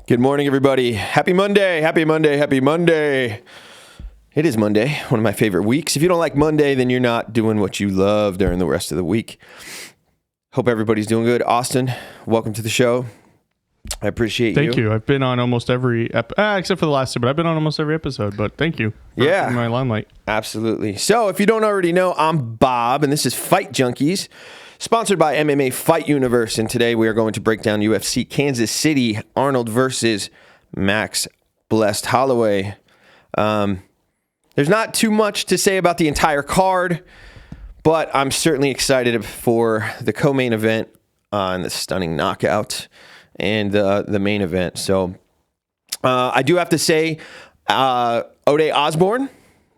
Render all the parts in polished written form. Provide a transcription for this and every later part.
Good morning, everybody. Happy Monday. Happy Monday. Happy Monday. It is Monday, one of my favorite weeks. If you don't like Monday, then you're not doing what you love during the rest of the week. Hope everybody's doing good. Austin, welcome to the show. I appreciate you. Thank you. I've been on almost every except for the last two, but I've been on almost every episode. But thank you for my limelight. Absolutely. So if you don't already know, I'm Bob, and this is Fight Junkeez, sponsored by MMA Fight Universe. And today we are going to break down UFC Kansas City, Arnold versus Max Blessed Holloway. There's not too much to say about the entire card, but I'm certainly excited for the co-main event and the stunning knockout and the main event. So I do have to say, Ode Osborne,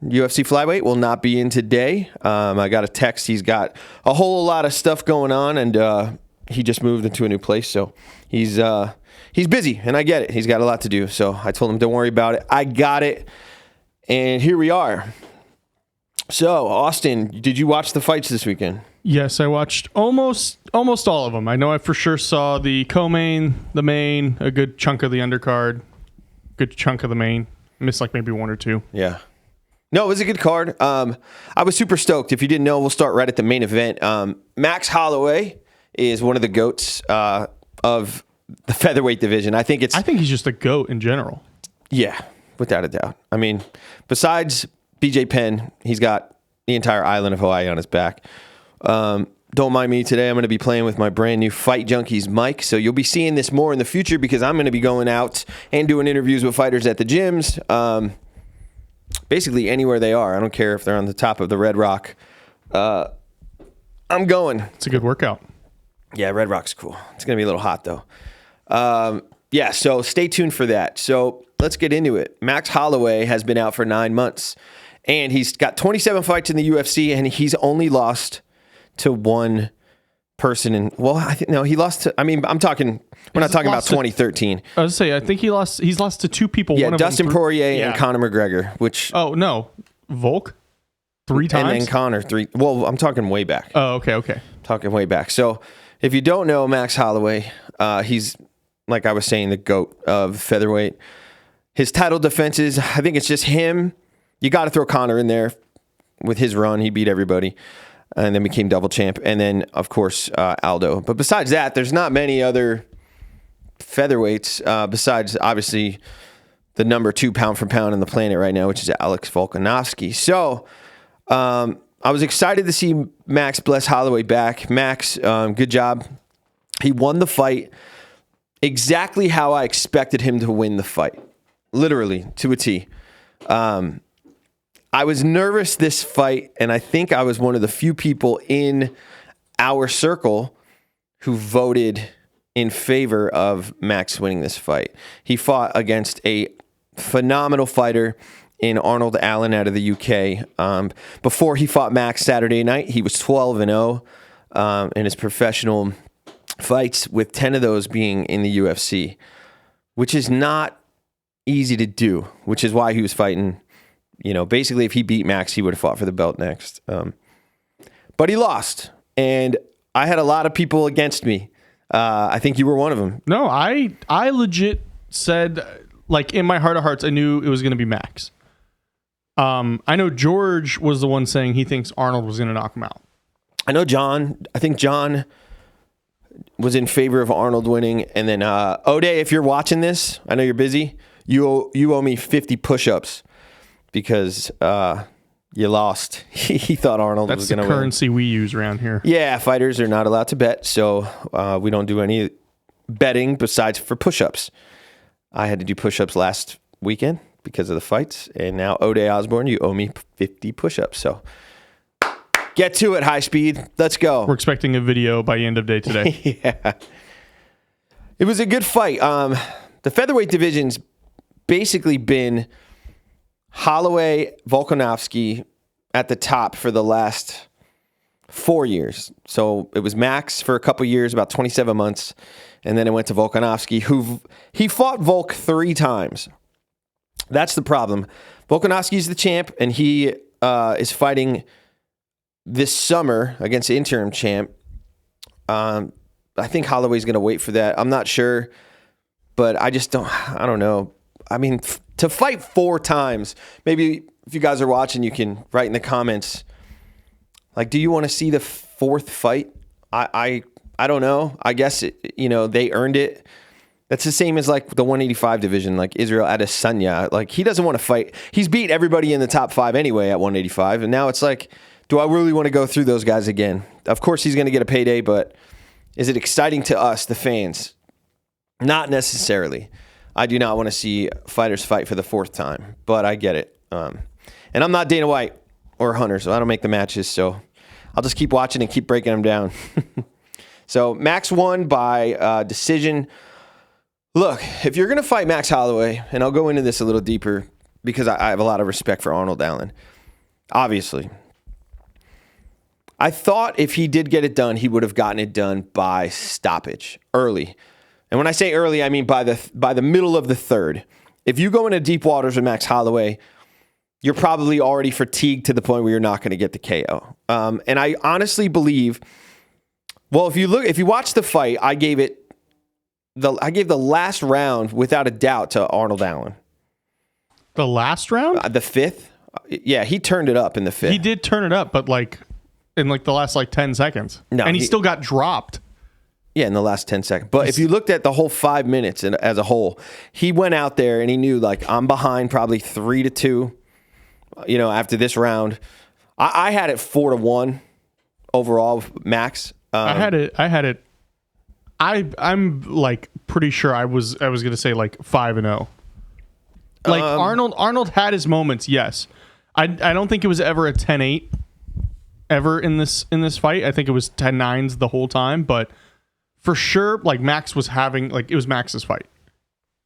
UFC flyweight, will not be in today. I got a text. He's got a whole lot of stuff going on, and he just moved into a new place. So he's busy, and I get it. He's got a lot to do. So I told him, don't worry about it. I got it. And here we are. So, Austin, did you watch the fights this weekend? Yes, I watched almost all of them. I know I for sure saw the co-main, the main, a good chunk of the undercard, good chunk of the main. Missed like maybe one or two. Yeah. No, it was a good card. I was super stoked. If you didn't know, we'll start right at the main event. Max Holloway is one of the GOATs of the featherweight division. I think he's just a GOAT in general. Yeah, without a doubt. I mean, besides BJ Penn, he's got the entire island of Hawaii on his back. Don't mind me today. I'm going to be playing with my brand new Fight Junkeez mic. So you'll be seeing this more in the future because I'm going to be going out and doing interviews with fighters at the gyms. Basically anywhere they are. I don't care if they're on the top of the Red Rock. I'm going. It's a good workout. Yeah, Red Rock's cool. It's going to be a little hot though. So stay tuned for that. So let's get into it. Max Holloway has been out for 9 months. And he's got 27 fights in the UFC, and he's only lost to one person. He lost to. I mean, I'm talking. We're not talking about 2013. I was gonna say, I think he's lost to two people. Yeah, Dustin Poirier and Conor McGregor. Which? Oh no, Volk 3 times. And then Conor 3. Well, I'm talking way back. Oh, okay. Talking way back. So, if you don't know Max Holloway, he's, like I was saying, the GOAT of featherweight. His title defenses, I think it's just him. You got to throw Conor in there. With his run, he beat everybody and then became double champ. And then, of course, Aldo. But besides that, there's not many other featherweights besides, obviously, the number 2 pound for pound on the planet right now, which is Alex Volkanovski. So I was excited to see Max Bless Holloway back. Max, good job. He won the fight exactly how I expected him to win the fight. Literally, to a T. I was nervous this fight, and I think I was one of the few people in our circle who voted in favor of Max winning this fight. He fought against a phenomenal fighter in Arnold Allen out of the UK. Before he fought Max Saturday night, he was 12-0 in his professional fights, with 10 of those being in the UFC, which is not easy to do, which is why he was fighting. Basically, if he beat Max, he would have fought for the belt next. But he lost, and I had a lot of people against me. I think you were one of them. No, I legit said, like, in my heart of hearts, I knew it was going to be Max. I know George was the one saying he thinks Arnold was going to knock him out. I know John. I think John was in favor of Arnold winning. And then, Ode, if you're watching this, I know you're busy. You owe me 50 push-ups. Because you lost. He thought Arnold was going to win. That's the currency we use around here. Yeah, fighters are not allowed to bet, so we don't do any betting besides for push-ups. I had to do push-ups last weekend because of the fights, and now Ode Osborne, you owe me 50 push-ups. So get to it, high speed. Let's go. We're expecting a video by end of day today. Yeah. It was a good fight. The featherweight division's basically been Holloway, Volkanovski at the top for the last 4 years. So it was Max for a couple years, about 27 months, and then it went to Volkanovski, he fought Volk 3 times. That's the problem. Volkanovski's the champ, and he is fighting this summer against the interim champ. I think Holloway's going to wait for that. I'm not sure. but I don't know. I mean, to fight 4 times, maybe if you guys are watching, you can write in the comments, like, do you want to see the 4th fight? I don't know. I guess, they earned it. That's the same as like the 185 division, like Israel Adesanya. Like, he doesn't want to fight. He's beat everybody in the top 5 anyway at 185. And now it's like, do I really want to go through those guys again? Of course, he's going to get a payday, but is it exciting to us, the fans? Not necessarily. I do not want to see fighters fight for the 4th time, but I get it. And I'm not Dana White or Hunter, so I don't make the matches. So I'll just keep watching and keep breaking them down. So Max won by decision. Look, if you're going to fight Max Holloway, and I'll go into this a little deeper because I have a lot of respect for Arnold Allen, obviously. I thought if he did get it done, he would have gotten it done by stoppage early. And when I say early, I mean by the middle of the 3rd. If you go into deep waters with Max Holloway, you're probably already fatigued to the point where you're not going to get the KO. And I honestly believe, well, if you watch the fight, I gave the last round without a doubt to Arnold Allen. The last round? The 5th? Yeah, he turned it up in the 5th. He did turn it up, but in the last 10 seconds. No, and he still got dropped. Yeah, in the last 10 seconds. But if you looked at the whole 5 minutes as a whole, he went out there and he knew, like, I'm behind probably 3-2, after this round. I had it 4-1 overall, Max. I'm like pretty sure I was going to say like 5-0. Like Arnold had his moments, yes. I don't think it was ever a 10-8 ever in this fight. I think it was 10-9s the whole time, but for sure, like, Max was having, like, it was Max's fight.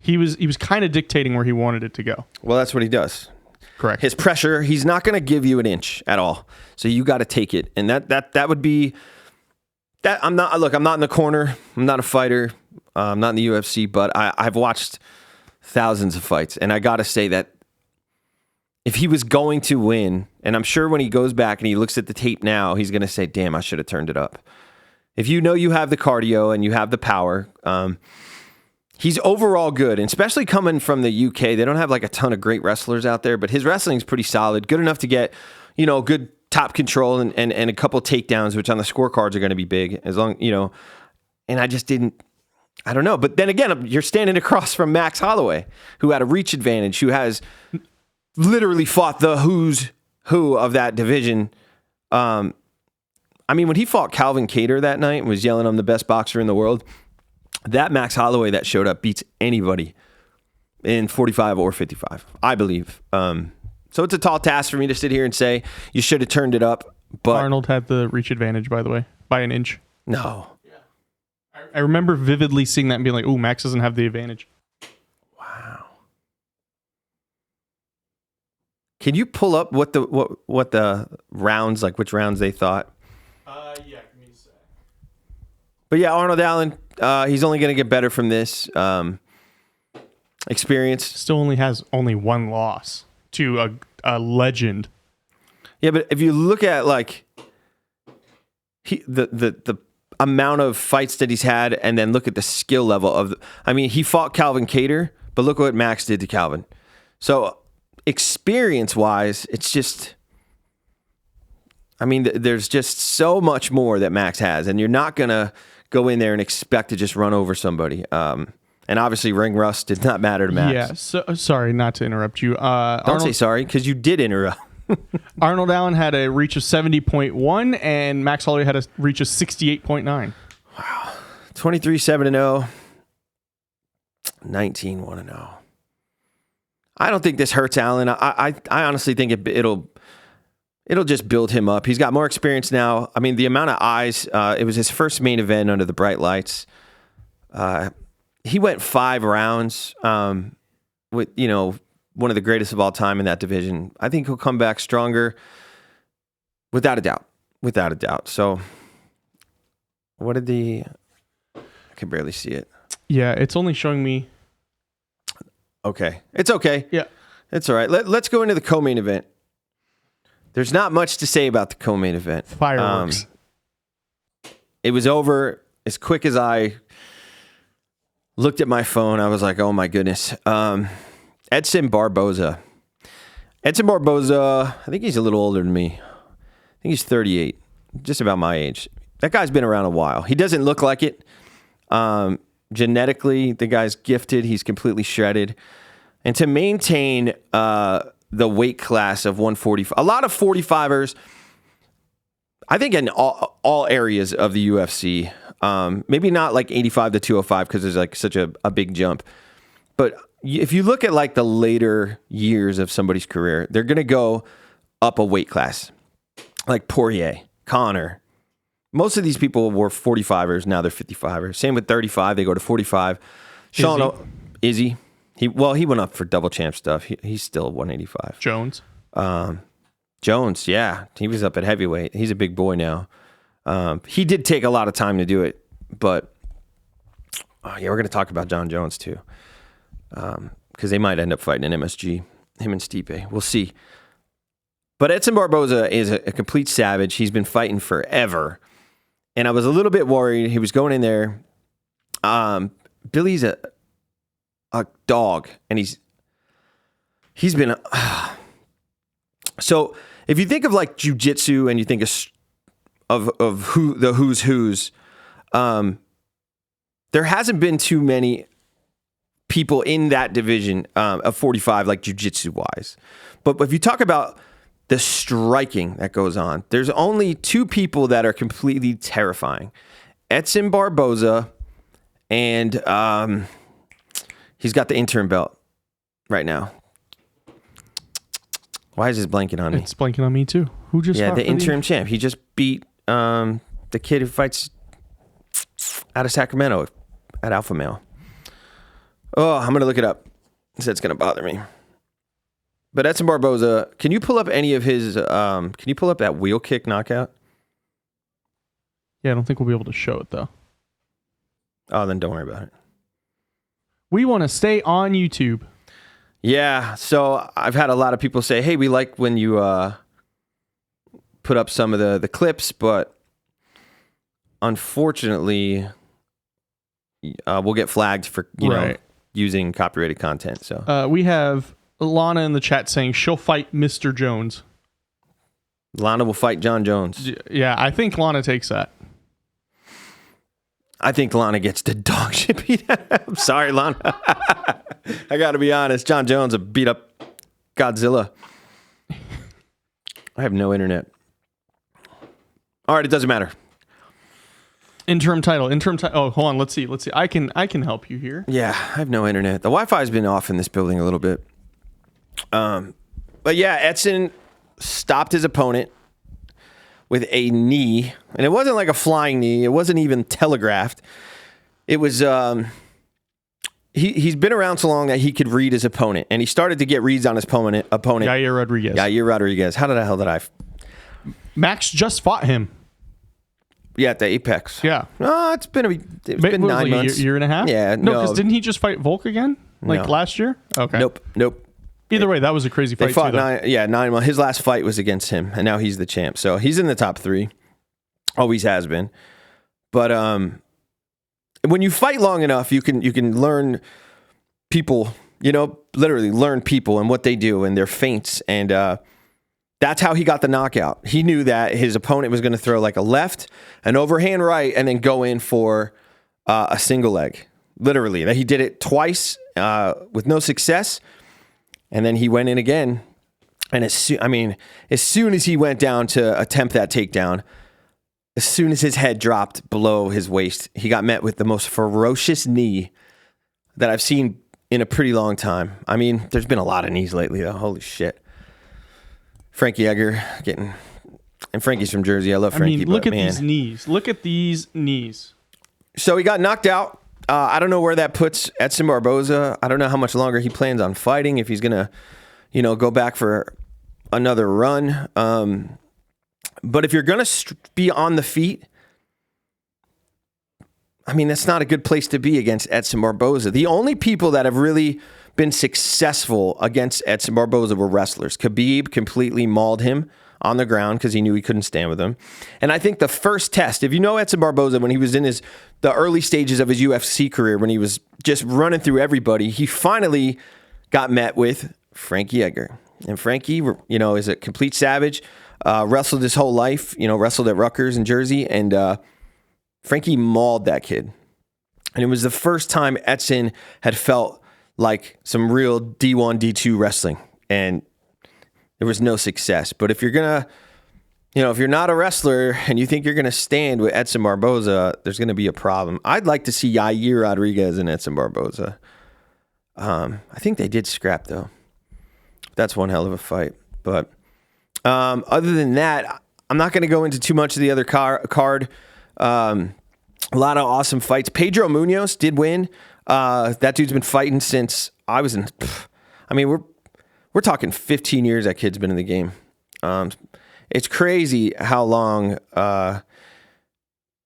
He was kind of dictating where he wanted it to go. Well, that's what he does. Correct. His pressure, he's not going to give you an inch at all. So you got to take it. And that would be that. I'm not in the corner. I'm not a fighter. I'm not in the UFC, but I've watched thousands of fights. And I got to say that if he was going to win, and I'm sure when he goes back and he looks at the tape now, he's going to say, damn, I should have turned it up. If you know you have the cardio and you have the power, he's overall good, and especially coming from the UK. They don't have like a ton of great wrestlers out there, but his wrestling's pretty solid, good enough to get, good top control and a couple takedowns, which on the scorecards are going to be big, as long, and I don't know. But then again, you're standing across from Max Holloway, who had a reach advantage, who has literally fought the who's who of that division. When he fought Calvin Kattar that night and was yelling, I'm the best boxer in the world, that Max Holloway that showed up beats anybody in 45 or 55, I believe. So it's a tall task for me to sit here and say you should have turned it up. But Arnold had the reach advantage, by the way, by an inch. No. Yeah. I remember vividly seeing that and being like, ooh, Max doesn't have the advantage. Wow. Can you pull up what the rounds, like which rounds they thought? Yeah, give me a sec. But yeah, Arnold Allen, he's only going to get better from this experience. Still only has one loss to a legend. Yeah, but if you look at like the amount of fights that he's had, and then look at the skill level of, he fought Calvin Kattar, but look what Max did to Calvin. So experience-wise, it's just, there's just so much more that Max has, and you're not going to go in there and expect to just run over somebody. And obviously, ring rust did not matter to Max. Yeah, so, sorry, not to interrupt you. Don't say sorry, because you did interrupt. Arnold Allen had a reach of 70.1, and Max Holloway had a reach of 68.9. Wow. 23-7-0. 19-1-0. I don't think this hurts Allen. I honestly think it'll just build him up. He's got more experience now. The amount of eyes, it was his first main event under the bright lights. He went 5 rounds with, one of the greatest of all time in that division. I think he'll come back stronger, without a doubt. Without a doubt. So, what did I can barely see it. Yeah, it's only showing me. Okay. It's okay. Yeah. It's all right. Let's go into the co-main event. There's not much to say about the co-main event. Fireworks. It was over as quick as I looked at my phone. I was like, oh my goodness. Edson Barboza. Edson Barboza, I think he's a little older than me. I think he's 38, just about my age. That guy's been around a while. He doesn't look like it. Genetically, the guy's gifted. He's completely shredded. And to maintain the weight class of 145, a lot of 45ers, I think in all areas of the UFC, maybe not like 85 to 205 because there's like such a big jump. But if you look at like the later years of somebody's career, they're going to go up a weight class. Like Poirier, Connor. Most of these people were 45ers. Now they're 55ers. Same with 35. They go to 45. Izzy. He went up for double champ stuff. He's still 185. Jones, yeah. He was up at heavyweight. He's a big boy now. He did take a lot of time to do it. But, we're going to talk about John Jones too. Because they might end up fighting in MSG. Him and Stipe. We'll see. But Edson Barboza is a complete savage. He's been fighting forever. And I was a little bit worried. He was going in there. Billy's a dog. And he's been... So if you think of like jiu-jitsu and you think of the who's, there hasn't been too many people in that division of 45, like jiu-jitsu wise. But if you talk about the striking that goes on, there's only two people that are completely terrifying. Edson Barboza, and he's got the interim belt right now. Why is this blanking on me? It's blanking on me too. Who just fought the interim champ. He just beat the kid who fights out of Sacramento at Alpha Male. Oh, I'm going to look it up. That's going to bother me. But Edson Barboza, can you pull up any of his, can you pull up that wheel kick knockout? Yeah, I don't think we'll be able to show it though. Oh, then don't worry about it. We want to stay on YouTube. Yeah, so I've had a lot of people say, hey, we like when you put up some of the clips, but unfortunately, we'll get flagged for, you know, using copyrighted content. So we have Lana in the chat saying she'll fight Mr. Jones. Lana will fight John Jones. Yeah, I think Lana takes that. I think Lana gets the dog shit beat. I'm sorry, Lana. I got to be honest. John Jones will beat up Godzilla. I have no internet. All right, it doesn't matter. Interim title. Oh, hold on. Let's see. I can help you here. Yeah, I have no internet. The Wi-Fi's been off in this building a little bit. But yeah, Edson stopped his opponent with a knee, and it wasn't like a flying knee. It wasn't even telegraphed. It was he's been around so long that he could read his opponent, and he started to get reads on his opponent. Yair Rodriguez. How the hell did I? Max just fought him. Yeah, at the Apex. Yeah. Oh, it's been 9 months. Year and a half? Yeah. No, because didn't he just fight Volk again? Last year? Okay. Nope. Either way, that was a crazy fight. They fought 9 months. His last fight was against him, and now he's the champ. So he's in the top 3. Always has been. But when you fight long enough, you can learn people, literally learn people and what they do and their feints. And that's how he got the knockout. He knew that his opponent was going to throw like a left, an overhand right, and then go in for a single leg. Literally. That he did it twice with no success. And then he went in again. And as soon as he went down to attempt that takedown, as soon as his head dropped below his waist, he got met with the most ferocious knee that I've seen in a pretty long time. I mean, there's been a lot of knees lately, though. Holy shit. Frankie Edgar and Frankie's from Jersey. I love Frankie. Look at these knees. Look at these knees. So he got knocked out. I don't know where that puts Edson Barboza. I don't know how much longer he plans on fighting, if he's going to, go back for another run. But if you're going to be on the feet, that's not a good place to be against Edson Barboza. The only people that have really been successful against Edson Barboza were wrestlers. Khabib completely mauled him on the ground because he knew he couldn't stand with him. And I think the first test, if you know Edson Barboza, when he was in the early stages of his UFC career, when he was just running through everybody, he finally got met with Frankie Edgar. And Frankie, is a complete savage, wrestled his whole life, wrestled at Rutgers in Jersey, and Frankie mauled that kid. And it was the first time Edson had felt like some real D1, D2 wrestling. And there was no success. But if you're going to, if you're not a wrestler and you think you're going to stand with Edson Barboza, there's going to be a problem. I'd like to see Yair Rodriguez and Edson Barboza. I think they did scrap, though. That's one hell of a fight. But other than that, I'm not going to go into too much of the other card. A lot of awesome fights. Pedro Munoz did win. That dude's been fighting since I was in. We're talking 15 years that kid's been in the game. It's crazy how long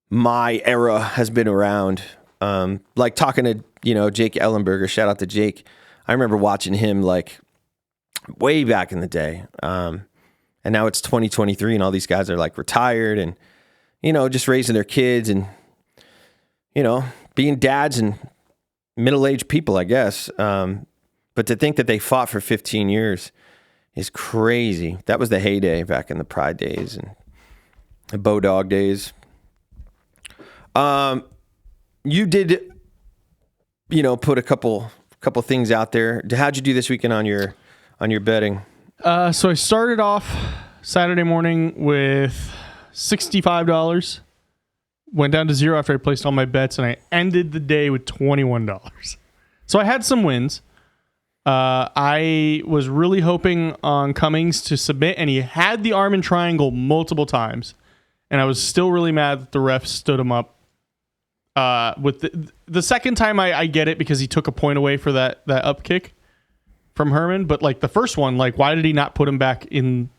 my era has been around. Like talking to Jake Ellenberger. Shout out to Jake. I remember watching him like way back in the day. And now it's 2023, and all these guys are like retired and just raising their kids and being dads and middle-aged people, I guess. But to think that they fought for 15 years is crazy. That was the heyday back in the Pride days and the Bodog days. You did, put a couple things out there. How'd you do this weekend on your betting? So I started off Saturday morning with $65. Went down to zero after I placed all my bets, and I ended the day with $21. So I had some wins. I was really hoping on Cummings to submit, and he had the arm in triangle multiple times. And I was still really mad that the ref stood him up. With the second time, I get it because he took a point away for that up kick from Herman. But like the first one, like why did he not put him back on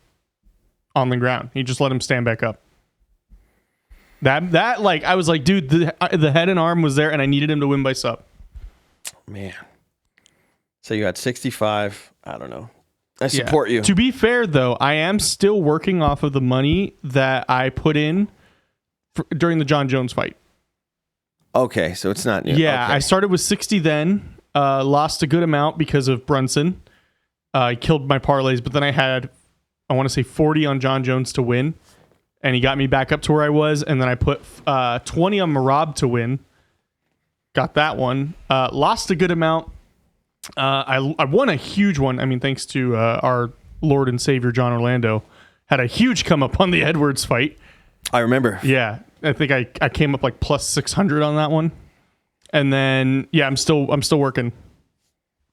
the ground? He just let him stand back up. That like I was like, dude, the head and arm was there, and I needed him to win by sub. Man, so you had 65. I don't know. I support you. To be fair, though, I am still working off of the money that I put in during the John Jones fight. Okay, so it's not. Yeah, okay. I started with 60 then, lost a good amount because of Brunson. I killed my parlays, but then I had, I want to say 40 on John Jones to win. And he got me back up to where I was. And then I put 20 on Marab to win. Got that one. Lost a good amount. I won a huge one. I mean, thanks to our Lord and Savior, John Orlando. Had a huge come up on the Edwards fight. I remember. Yeah. I think I came up like plus 600 on that one. And then, yeah, I'm still working.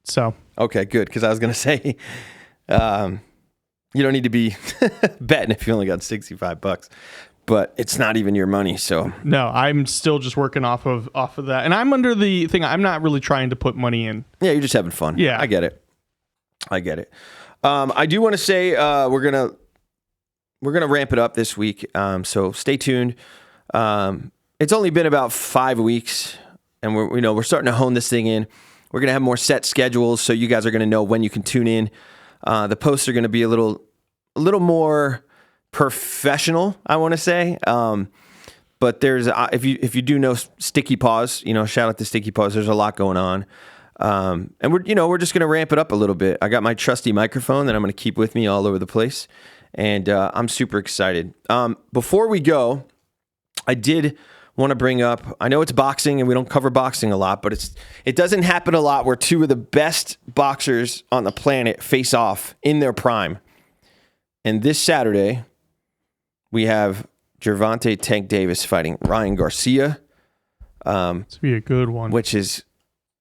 So. Okay, good. Because I was going to say... you don't need to be betting if you only got $65, but it's not even your money. So no, I'm still just working off of that, and I'm under the thing. I'm not really trying to put money in. Yeah, you're just having fun. Yeah, I get it. I do want to say we're gonna ramp it up this week. So stay tuned. It's only been about 5 weeks, and we're starting to hone this thing in. We're gonna have more set schedules, so you guys are gonna know when you can tune in. The posts are going to be a little more professional, I want to say. But there's if you do know Sticky Paws, shout out to Sticky Paws. There's a lot going on, and we're just going to ramp it up a little bit. I got my trusty microphone that I'm going to keep with me all over the place, and I'm super excited. Before we go, I did want to bring up, I know it's boxing and we don't cover boxing a lot, but it doesn't happen a lot where two of the best boxers on the planet face off in their prime. And this Saturday, we have Gervonta Tank Davis fighting Ryan Garcia. It's be a good one. Which is,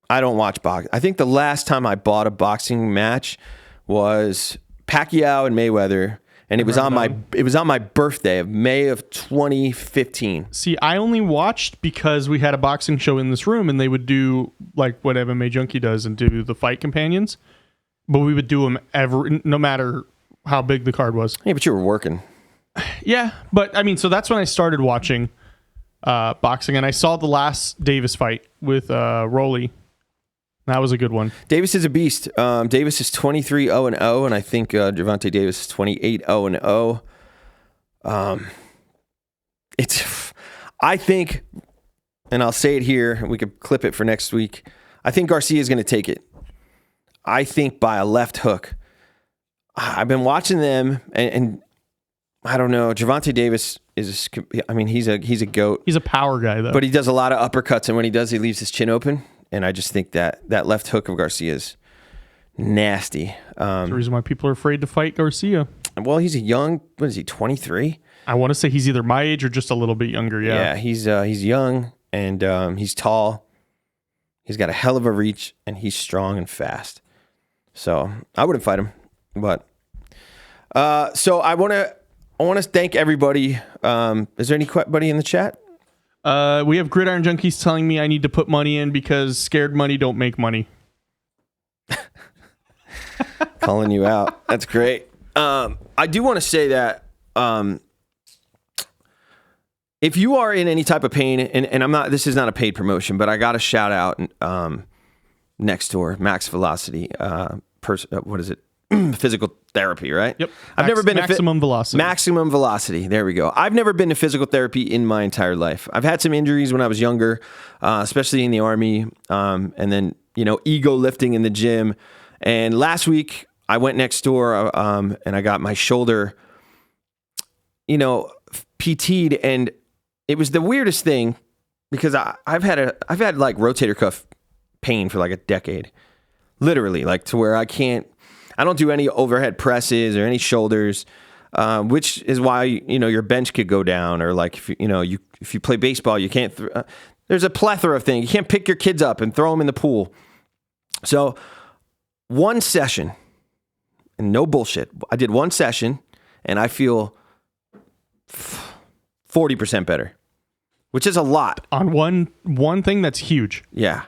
I don't watch boxing. I think the last time I bought a boxing match was Pacquiao and Mayweather. And it was on my birthday of May of 2015. See, I only watched because we had a boxing show in this room, and they would do like what MMA Junkie does and do the fight companions. But we would do them no matter how big the card was. Yeah, but you were working. Yeah, but I mean, so that's when I started watching boxing, and I saw the last Davis fight with Rolly. That was a good one. Davis is a beast. Davis is 23-0-0, and I think Gervonta Davis is 28-0-0. I think, and I'll say it here, and we could clip it for next week. I think Garcia is going to take it. I think by a left hook. I've been watching them, and I don't know. Gervonta Davis he's a GOAT. He's a power guy, though. But he does a lot of uppercuts, and when he does, he leaves his chin open. And I just think that left hook of Garcia is nasty. That's the reason why people are afraid to fight Garcia. Well, he's a young, 23? I want to say he's either my age or just a little bit younger, yeah. Yeah, he's young, and he's tall. He's got a hell of a reach, and he's strong and fast. So I wouldn't fight him. But so I want to thank everybody. Is there anybody in the chat? We have Gridiron Junkeez telling me I need to put money in because scared money don't make money. Calling you out. That's great. I do want to say that if you are in any type of pain, and this is not a paid promotion, but I got to shout out next door, Max Velocity. What is it? Physical therapy, right? Yep. I've never been Maximum Velocity. Maximum Velocity. There we go. I've never been to physical therapy in my entire life. I've had some injuries when I was younger, especially in the Army, and then ego lifting in the gym. And last week I went next door, and I got my shoulder, PT'd, and it was the weirdest thing because I've had like rotator cuff pain for like a decade, literally, like to where I don't do any overhead presses or any shoulders, which is why your bench could go down, or like if you play baseball, you can't. There's a plethora of things. You can't pick your kids up and throw them in the pool. So one session, and no bullshit, I did one session, and I feel 40% better, which is a lot on one thing. That's huge. Yeah,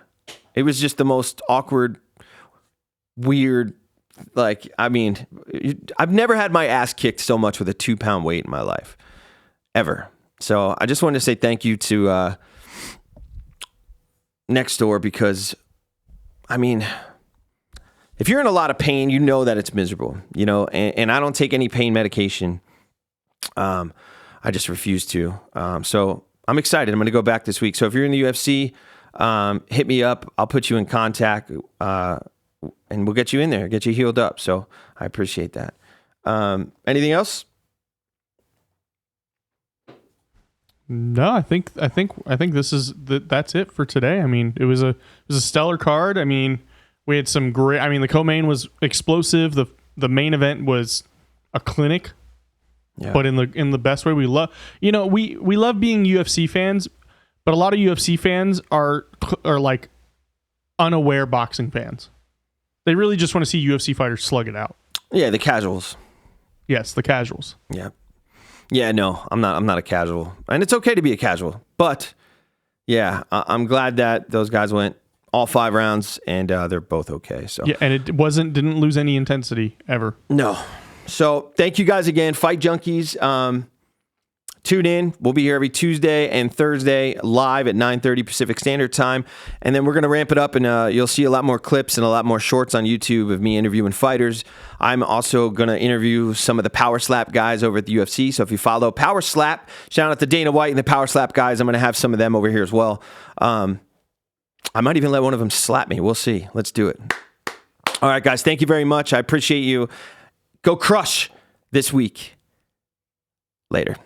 it was just the most awkward, weird. Like, I mean, I've never had my ass kicked so much with a 2-pound weight in my life, ever. So I just wanted to say thank you to Next Door, because, I mean, if you're in a lot of pain, you know that it's miserable, and I don't take any pain medication. I just refuse to. So I'm excited. I'm going to go back this week. So if you're in the UFC, hit me up. I'll put you in contact. And we'll get you in there, get you healed up. So I appreciate that. Anything else? No, I think that's it for today. I mean, it was a stellar card. I mean, we had some great. I mean, the co-main was explosive. The main event was a clinic, but in the best way. We love we love being UFC fans, but a lot of UFC fans are like unaware boxing fans. They really just want to see UFC fighters slug it out. Yeah, the casuals. Yes, the casuals. Yeah. Yeah, no, I'm not a casual. And it's okay to be a casual. But, yeah, I'm glad that those guys went all 5 rounds, and they're both okay. So yeah, and it didn't lose any intensity ever. No. So thank you guys again. Fight Junkeez. Tune in. We'll be here every Tuesday and Thursday live at 9:30 Pacific Standard Time. And then we're going to ramp it up, and you'll see a lot more clips and a lot more shorts on YouTube of me interviewing fighters. I'm also going to interview some of the Power Slap guys over at the UFC. So if you follow Power Slap, shout out to Dana White and the Power Slap guys. I'm going to have some of them over here as well. I might even let one of them slap me. We'll see. Let's do it. All right, guys. Thank you very much. I appreciate you. Go crush this week. Later.